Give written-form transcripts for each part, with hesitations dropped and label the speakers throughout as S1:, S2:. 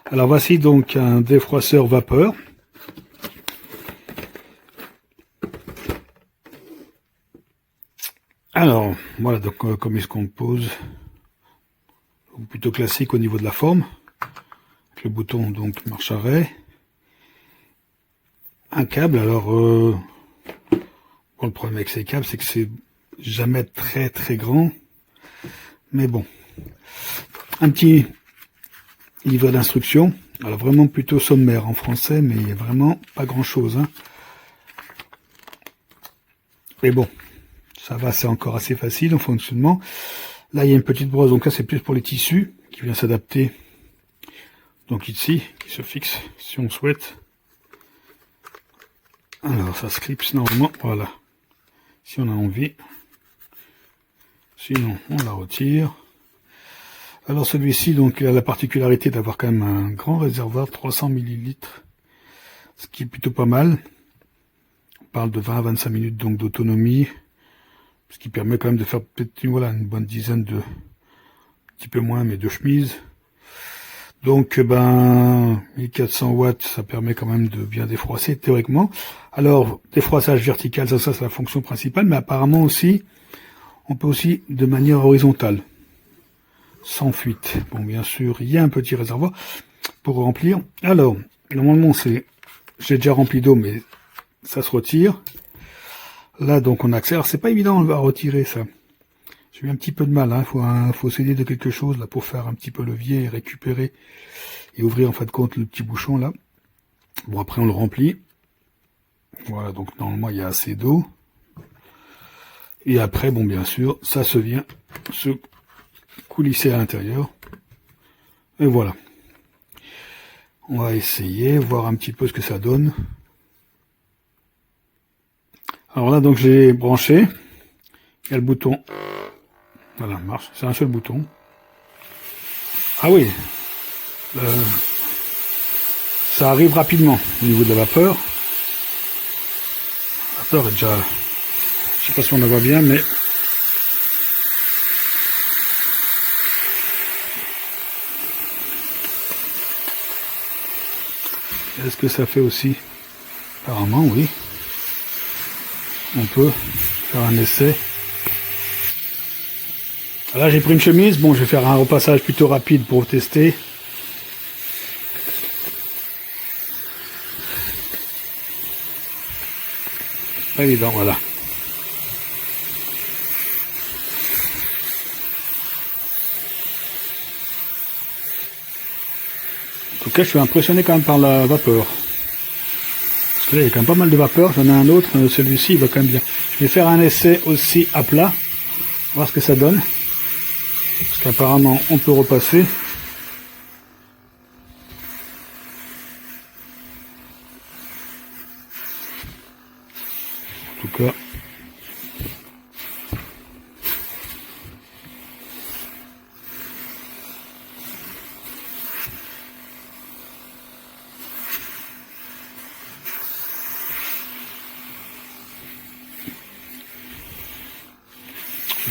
S1: Alors voici donc un défroisseur vapeur. Alors, voilà donc comme il se compose, plutôt classique au niveau de la forme, avec le bouton donc marche arrêt, un câble. Alors, bon, le problème avec ces câbles, c'est que c'est jamais très très grand, mais bon, un petit livret d'instructions, alors vraiment plutôt sommaire en français, mais il n'y a vraiment pas grand chose, hein. Mais bon, ça va, c'est encore assez facile en fonctionnement. Là, il y a une petite brosse, donc là, c'est plus pour les tissus, qui vient s'adapter. Donc ici, qui se fixe, si on souhaite. Alors, ça se clipse normalement, voilà. Si on a envie. Sinon, on la retire. Alors, celui-ci, donc, il a la particularité d'avoir quand même un grand réservoir, 300 ml, ce qui est plutôt pas mal. On parle de 20 à 25 minutes, donc, d'autonomie. Ce qui permet quand même de faire peut-être voilà, une bonne dizaine de, un petit peu moins, mais de chemises. Donc, 1400 watts, ça permet quand même de bien défroisser, théoriquement. Alors, défroissage vertical, ça c'est la fonction principale, mais apparemment aussi, on peut aussi de manière horizontale, sans fuite. Bon, bien sûr, il y a un petit réservoir pour remplir. Alors, normalement, j'ai déjà rempli d'eau, mais ça se retire. Là, donc, on accélère. Alors, c'est pas évident à retirer, ça. J'ai eu un petit peu de mal, hein. Faut s'aider de quelque chose, là, pour faire un petit peu levier et récupérer et ouvrir, en fin de compte, le petit bouchon, là. Bon, après, on le remplit. Voilà, donc, normalement, il y a assez d'eau. Et après, bon, bien sûr, ça se vient se coulisser à l'intérieur. Et voilà. On va essayer, voir un petit peu ce que ça donne. Alors là, donc, j'ai branché. Il y a le bouton. Voilà, marche. C'est un seul bouton. Ah oui. Ça arrive rapidement au niveau de la vapeur. La vapeur est déjà... Je sais pas si on la voit bien, mais... Est-ce que ça fait aussi? Apparemment, oui. On peut faire un essai. Là, j'ai pris une chemise. Bon, je vais faire un repassage plutôt rapide pour tester. Pas évident, voilà. En tout cas, je suis impressionné quand même par la vapeur. Parce que là, il y a quand même pas mal de vapeur. J'en ai un autre. Celui-ci, il va quand même bien. Je vais faire un essai aussi à plat. Voir ce que ça donne. Parce qu'apparemment, on peut repasser. En tout cas...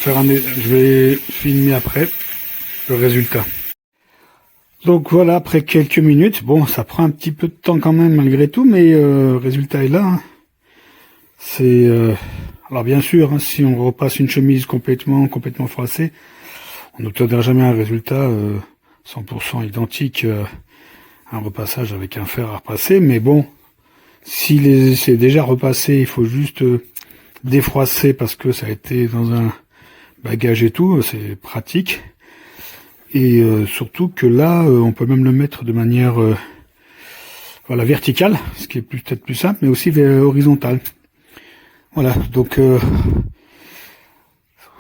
S1: Je vais filmer après le résultat. Donc voilà, après quelques minutes, bon, ça prend un petit peu de temps quand même malgré tout, mais le résultat est là, hein. C'est alors bien sûr, hein, si on repasse une chemise complètement froissée, on n'obtiendra jamais un résultat 100% identique à un repassage avec un fer à repasser, mais bon, si c'est déjà repassé, il faut juste défroisser parce que ça a été dans un bagage et tout, c'est pratique. Et surtout que là, on peut même le mettre de manière voilà, verticale, ce qui est peut-être plus simple, mais aussi horizontale. Voilà, donc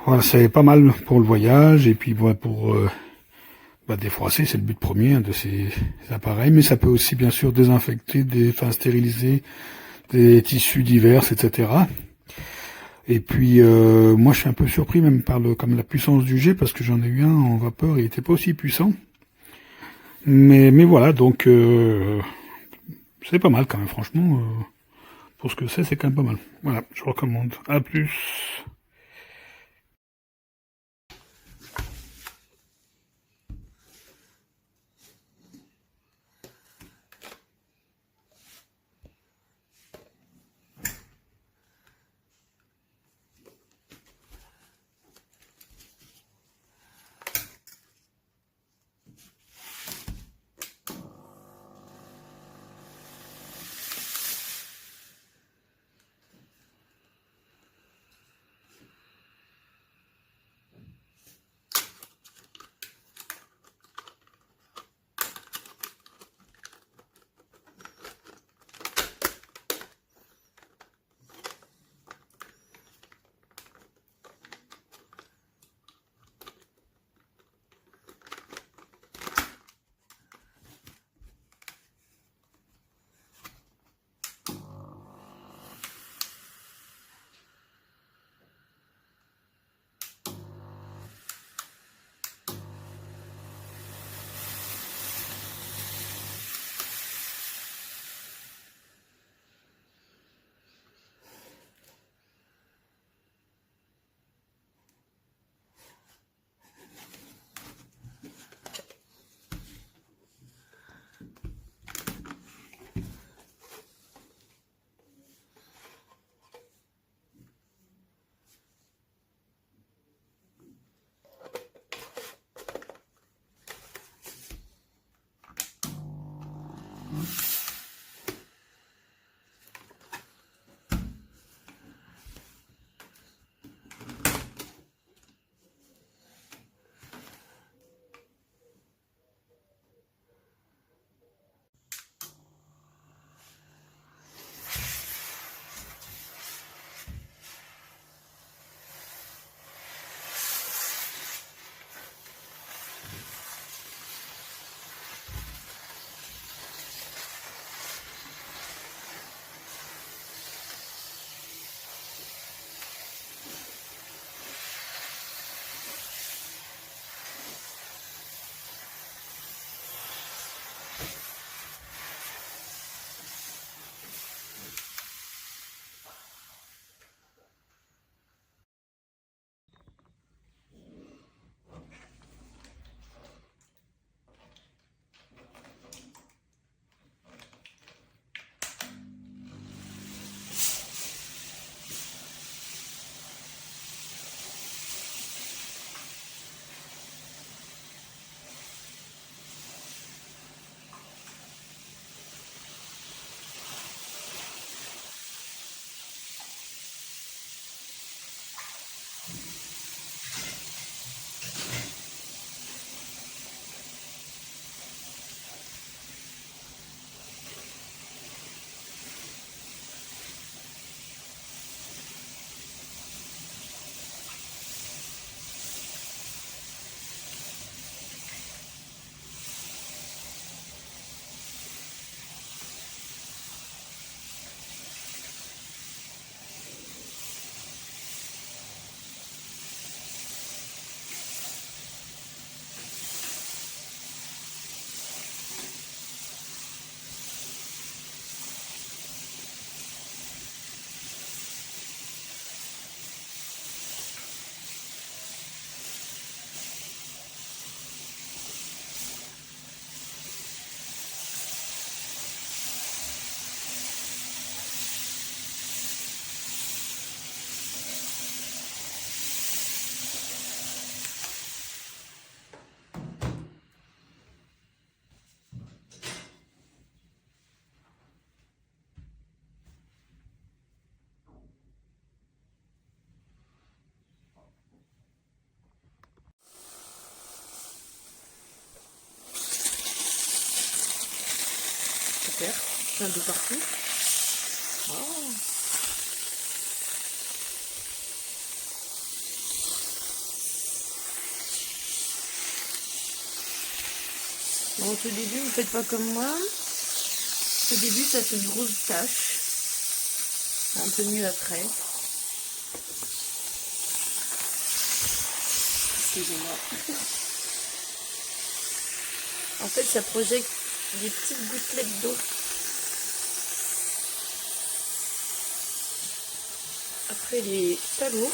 S1: voilà, c'est pas mal pour le voyage, et puis voilà, pour défroisser, c'est le but premier, hein, de ces appareils, mais ça peut aussi bien sûr désinfecter, stériliser des tissus divers, etc. Et puis moi je suis un peu surpris même par comme la puissance du jet, parce que j'en ai eu un en vapeur, il était pas aussi puissant. Mais voilà, donc c'est pas mal quand même, franchement. Pour ce que c'est quand même pas mal. Voilà, je recommande. À plus.
S2: Super, plein d'eau partout. Oh. Bon, au tout début, vous faites pas comme moi. Au début, ça fait une grosse tache. Un peu mieux après. Excusez-moi. En fait, ça projette des petites gouttelettes d'eau. Après, il est pas lourd.